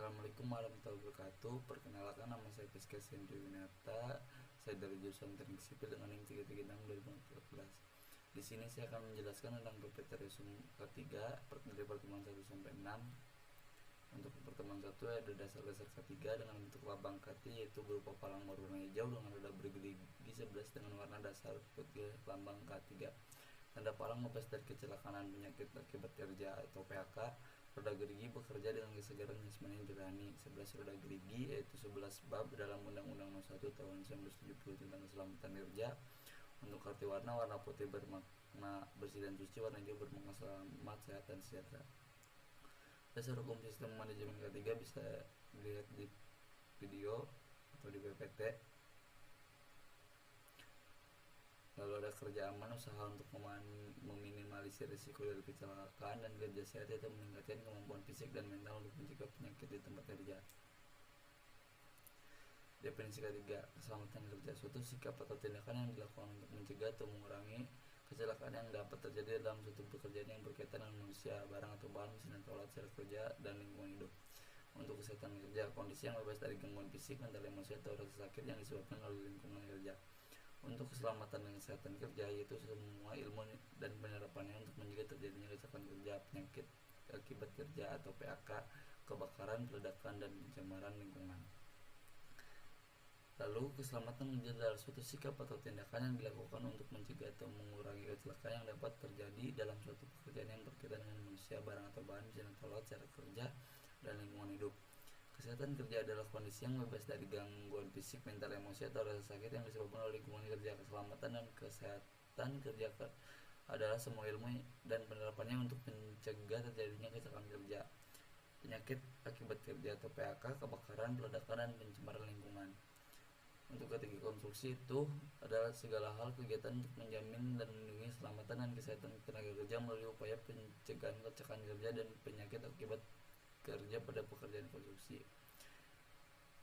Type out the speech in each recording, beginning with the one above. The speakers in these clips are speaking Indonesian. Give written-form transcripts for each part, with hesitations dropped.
Assalamualaikum warahmatullahi wabarakatuh. Perkenalkan, nama saya Fiska Sendri Winata. Saya dari jurusan Teknik Sipil dengan NIM 336 2014. Di sini saya akan menjelaskan tentang PPT-Resume ketiga dari pertemuan 1 sampai 6. Untuk pertemuan 1 ada dasar-dasar ketiga dengan bentuk lambang kati, yaitu berupa palang berwarna hijau dengan roda bergerigi 11 dengan warna dasar putih lambang K3. Tanda palang lepas dari kecelakaan penyakit akibat kerja atau PHK. Roda gerigi bekerja dengan kesegaran jasmani nurani. 11 roda gerigi yaitu 11 bab dalam Undang-Undang Nomor 1 Tahun 1970 tentang keselamatan kerja. Untuk arti warna putih bermakna bersih dan suci, warna hijau bermakna selamat, sehat, dan sejahtera. Dasar hukum sistem manajemen ketiga bisa dilihat di video atau di PPT. Lalu ada kerja aman, usaha untuk meminimalisir risiko dari kecelakaan, dan kerja sehat yaitu meningkatkan kemampuan fisik dan mental untuk mencegah penyakit di tempat kerja. Definisi ketiga, keselamatan kerja, suatu sikap atau tindakan yang dilakukan untuk mencegah atau mengurangi kecelakaan yang dapat terjadi dalam suatu pekerjaan yang berkaitan dengan manusia, barang atau bahan, mesin atau alat secara kerja, dan lingkungan hidup. Untuk kesehatan kerja, kondisi yang bebas dari gangguan fisik, mental, emosi, atau rasa sakit yang disebabkan oleh lingkungan kerja. Untuk keselamatan dan kesehatan kerja, yaitu semua ilmu dan penerapannya untuk mencegah terjadinya kecelakaan kerja, penyakit akibat kerja atau PHK, kebakaran, peledakan, dan pencemaran lingkungan. Lalu, keselamatan kerja adalah suatu sikap atau tindakan yang dilakukan untuk mencegah atau mengurangi kecelakaan yang dapat terjadi dalam suatu pekerjaan yang berkaitan dengan manusia, barang atau bahan, mesin atau alat secara kerja, dan lingkungan hidup. Kesehatan kerja adalah kondisi yang bebas dari gangguan fisik, mental, emosi, atau rasa sakit yang disebabkan oleh lingkungan kerja. Keselamatan dan kesehatan kerja adalah semua ilmu dan penerapannya untuk mencegah terjadinya kecelakaan kerja, penyakit akibat kerja atau PHK, kebakaran, peledakan, dan pencemaran lingkungan. Untuk ketiga, konstruksi itu adalah segala hal kegiatan untuk menjamin dan melindungi keselamatan dan kesehatan tenaga kerja melalui upaya pencegahan kecelakaan kerja dan penyakit akibat kerja pada pekerjaan konstruksi.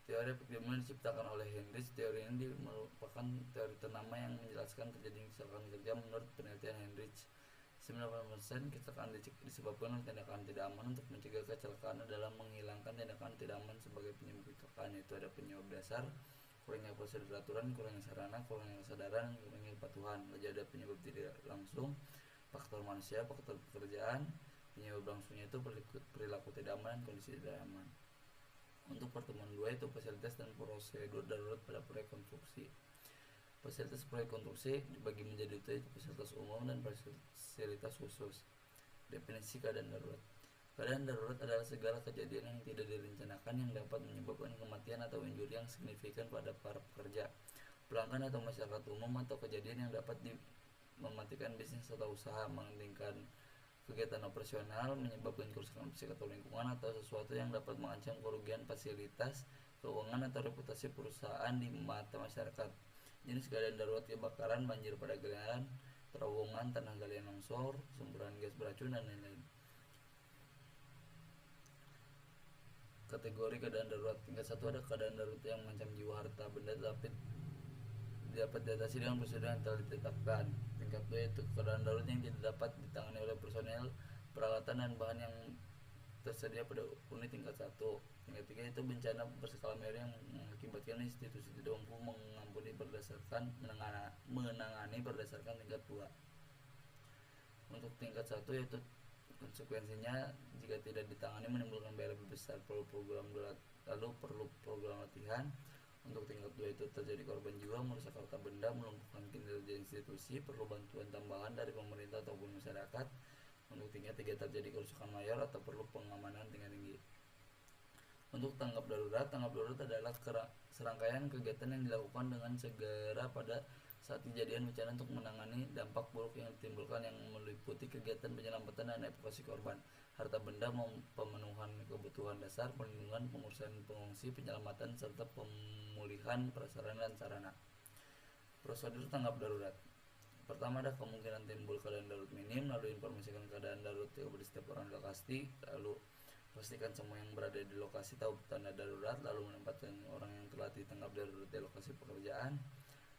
Teori Pekerjaan diciptakan oleh Heinrich. Teori ini merupakan teori ternama yang menjelaskan terjadinya kecelakaan kerja. Menurut penelitian Heinrich, 90% kecelakaan disebabkan oleh tindakan tidak aman. Untuk mencegah kecelakaan adalah menghilangkan tindakan tidak aman sebagai penyebab kecelakaan, yaitu ada penyebab dasar, kurangnya prosedur aturan, kurangnya sarana, kurangnya kesadaran, kurangnya kepatuhan. Lalu ada penyebab tidak langsung, faktor manusia, faktor pekerjaan. Penyebab langsungnya itu perilaku tidak aman dan kondisi tidak aman. Untuk pertemuan 2 itu fasilitas dan prosedur darurat pada proyek konstruksi. Fasilitas proyek konstruksi dibagi menjadi dua, itu fasilitas umum dan fasilitas khusus. Definisi keadaan darurat. Keadaan darurat adalah segala kejadian yang tidak direncanakan yang dapat menyebabkan kematian atau injuri yang signifikan pada para pekerja, pelanggan, atau masyarakat umum, atau kejadian yang dapat mematikan bisnis atau usaha, menghentikan kegiatan operasional, menyebabkan kerusakan fisik atau lingkungan, atau sesuatu yang dapat mengancam kerugian fasilitas, keuangan, atau reputasi perusahaan di mata masyarakat. Jenis keadaan darurat: kebakaran, banjir pada galian, terowongan, tanah galian longsor, semburan gas beracun, dan lain-lain. Kategori keadaan darurat. Tingkat 1 ada keadaan darurat yang mengancam jiwa, harta, benda dapat diatasi dengan prosedur yang telah ditetapkan. Tingkat 2 yaitu keadaan darurat yang tidak dapat ditangani oleh personel, peralatan, dan bahan yang tersedia pada unit tingkat 1. Tingkat 3 itu bencana berskala meter yang mengakibatkan institusi tidak mampu menangani berdasarkan tingkat 2. Untuk tingkat 1 yaitu konsekuensinya jika tidak ditangani menimbulkan biaya lebih besar, perlu program latihan. Untuk tingkat 2 itu terjadi korban jiwa, merusak harta benda, melumpuhkan kinerja institusi, perlu bantuan tambahan dari pemerintah ataupun masyarakat. Untuk tingkat 3 terjadi kerusakan mayor atau perlu pengamanan tingkat tinggi. Untuk tanggap darurat adalah serangkaian kegiatan yang dilakukan dengan segera pada saat kejadian bencana untuk menangani dampak buruk yang ditimbulkan, yang meliputi kegiatan penyelamatan dan evakuasi korban, harta benda, pemenuhan kebutuhan dasar, perlindungan, pengurusan pengungsi, penyelamatan, serta pemulihan prasarana dan sarana. Prosedur tanggap darurat. Pertama, ada kemungkinan timbul keadaan darurat minim, lalu informasikan keadaan darurat kepada setiap orang di lokasi, lalu pastikan semua yang berada di lokasi tahu tanda darurat, lalu menempatkan orang yang telah ditanggap darurat di lokasi pekerjaan.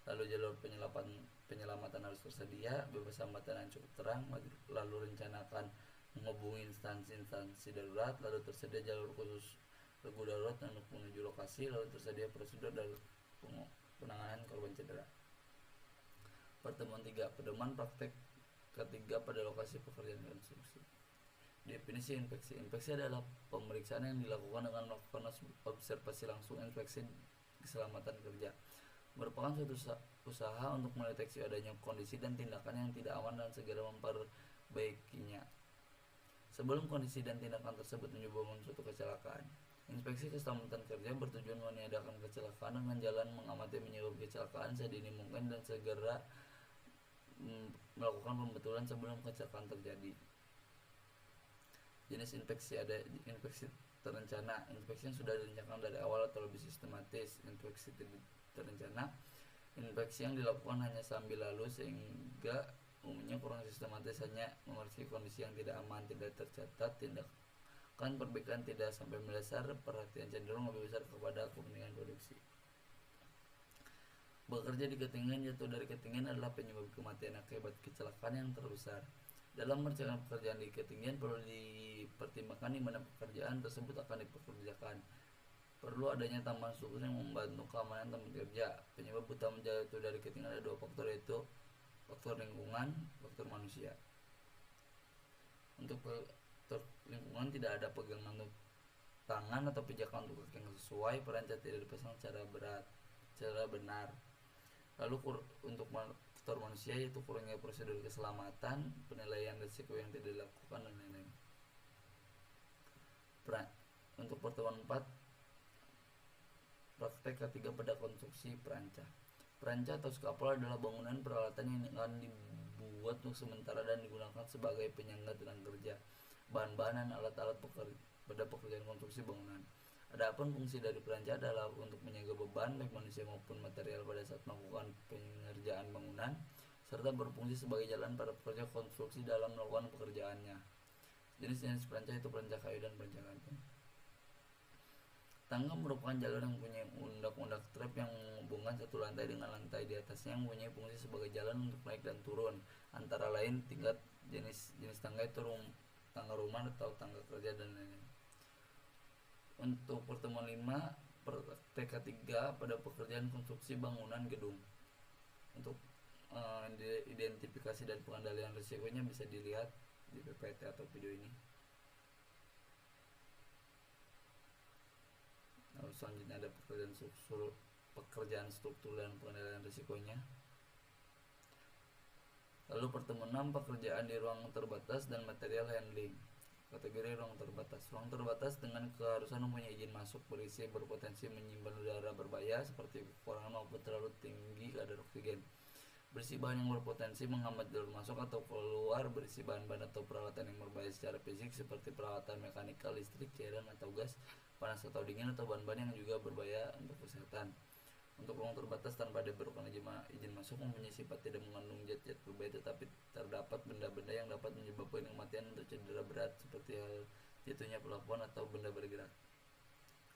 Lalu jalur penyelamatan harus tersedia, bebas hambatan yang cukup terang, lalu rencanakan menghubungi instansi darurat, lalu tersedia jalur khusus regu darurat untuk menuju lokasi, lalu tersedia prosedur dalam penanganan korban cedera. Pertemuan 3, pedoman praktek ketiga pada lokasi pekerjaan konstruksi. Definisi inspeksi. Inspeksi adalah pemeriksaan yang dilakukan dengan melakukan observasi langsung. Inspeksi keselamatan kerja merupakan suatu usaha untuk mendeteksi adanya kondisi dan tindakan yang tidak aman dan segera memperbaikinya sebelum kondisi dan tindakan tersebut menyebabkan suatu kecelakaan. Inspeksi keselamatan kerja bertujuan meniadakan kecelakaan dengan jalan mengamati penyebab kecelakaan sedini mungkin dan segera melakukan pembetulan sebelum kecelakaan terjadi. Jenis inspeksi: ada inspeksi terencana, inspeksi yang sudah direncanakan dari awal atau lebih sistematis. Inspeksi terencana, inspeksi yang dilakukan hanya sambil lalu sehingga umumnya kurang sistematis, hanya memeriksa kondisi yang tidak aman, tidak tercatat tindakan perbaikan, tidak sampai mendasar, perhatian cenderung lebih besar kepada kepentingan produksi. Bekerja di ketinggian. Jatuh dari ketinggian adalah penyebab kematian akibat kecelakaan yang terbesar. Dalam merencanakan pekerjaan di ketinggian perlu dipertimbangkan di mana pekerjaan tersebut akan dipekerjakan. Perlu adanya tambahan struktur yang membantu keamanan tempat kerja. Penyebab utama jatuh dari ketinggian ada 2 faktor, yaitu faktor lingkungan, faktor manusia. Untuk faktor lingkungan, tidak ada pegangan untuk tangan atau pijakan untuk kaki yang sesuai, perancang tidak dipasang secara benar. Lalu untuk faktor manusia, yaitu kurangnya prosedur keselamatan, penilaian risiko yang tidak dilakukan, dan lain-lain. Untuk pertemuan 4, praktek ketiga pada konstruksi peranca. Peranca atau skapol adalah bangunan peralatan yang akan dibuat untuk sementara dan digunakan sebagai penyangga tenaga kerja, bahan-bahan dan alat-alat pada pekerjaan konstruksi bangunan. Adapun fungsi dari peranca adalah untuk menyangga beban baik manusia maupun material pada saat melakukan pengerjaan bangunan, serta berfungsi sebagai jalan para pekerja konstruksi dalam melakukan pekerjaannya. Jenis-jenis peranca itu peranca kayu dan peranca gantung. Tangga merupakan jalur yang mempunyai undak-undak trap yang menghubungkan satu lantai dengan lantai di atasnya, yang mempunyai fungsi sebagai jalan untuk naik dan turun. Antara lain tingkat jenis tangga itu tangga rumah atau tangga kerja dan lain-lain. Untuk pertemuan 5, praktek ketiga pada pekerjaan konstruksi bangunan gedung. Untuk identifikasi dan pengendalian risikonya bisa dilihat di PPT atau video ini. Lalu selanjutnya ada pekerjaan struktur dan pengendalian risikonya. Lalu pertemuan 6, pekerjaan di ruang terbatas dan material handling. Kategori ruang terbatas. Ruang terbatas dengan keharusan mempunyai izin masuk berisi berpotensi menyimpan udara berbahaya seperti kekurangan maupun terlalu tinggi kadar oksigen, berisi bahan yang berpotensi menghambat jalur masuk atau keluar, berisi bahan-bahan atau peralatan yang berbahaya secara fisik seperti peralatan mekanikal, listrik, cairan atau gas, panas atau dingin, atau bahan-bahan yang juga berbahaya untuk kesehatan. Untuk ruang terbatas tanpa diperlukan izin masuk mempunyai sifat tidak mengandung zat-zat berbahaya, tetapi terdapat benda-benda yang dapat menyebabkan kematian atau cedera berat seperti hal jatuhnya plafon atau benda bergerak.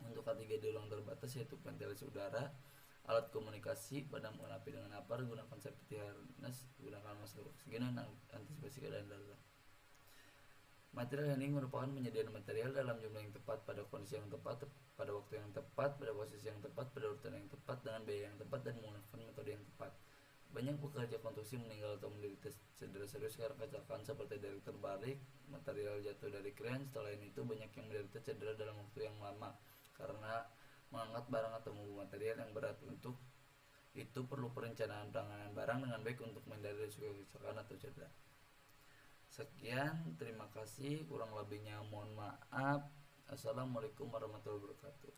Untuk kategori di ruang terbatas yaitu ventilasi udara, alat komunikasi, padamkan api dengan apar, gunakan safety harness, gunakan masker oksigen, dan antisipasi keadaan darurat. Material handling merupakan penyediaan material dalam jumlah yang tepat, pada kondisi yang tepat, pada waktu yang tepat, pada posisi yang tepat, pada urutan yang tepat, dengan biaya yang tepat, dan menggunakan metode yang tepat. Banyak pekerja konstruksi meninggal atau menderita cedera serius karena kecelakaan seperti dari terbalik, material jatuh dari kren. Selain itu, banyak yang menderita cedera dalam waktu yang lama karena mengangkat barang atau membawa material yang berat. Untuk itu perlu perencanaan penanganan barang dengan baik untuk menghindari risiko kecelakaan atau cedera. Sekian, terima kasih, kurang lebihnya mohon maaf. Assalamualaikum warahmatullahi wabarakatuh.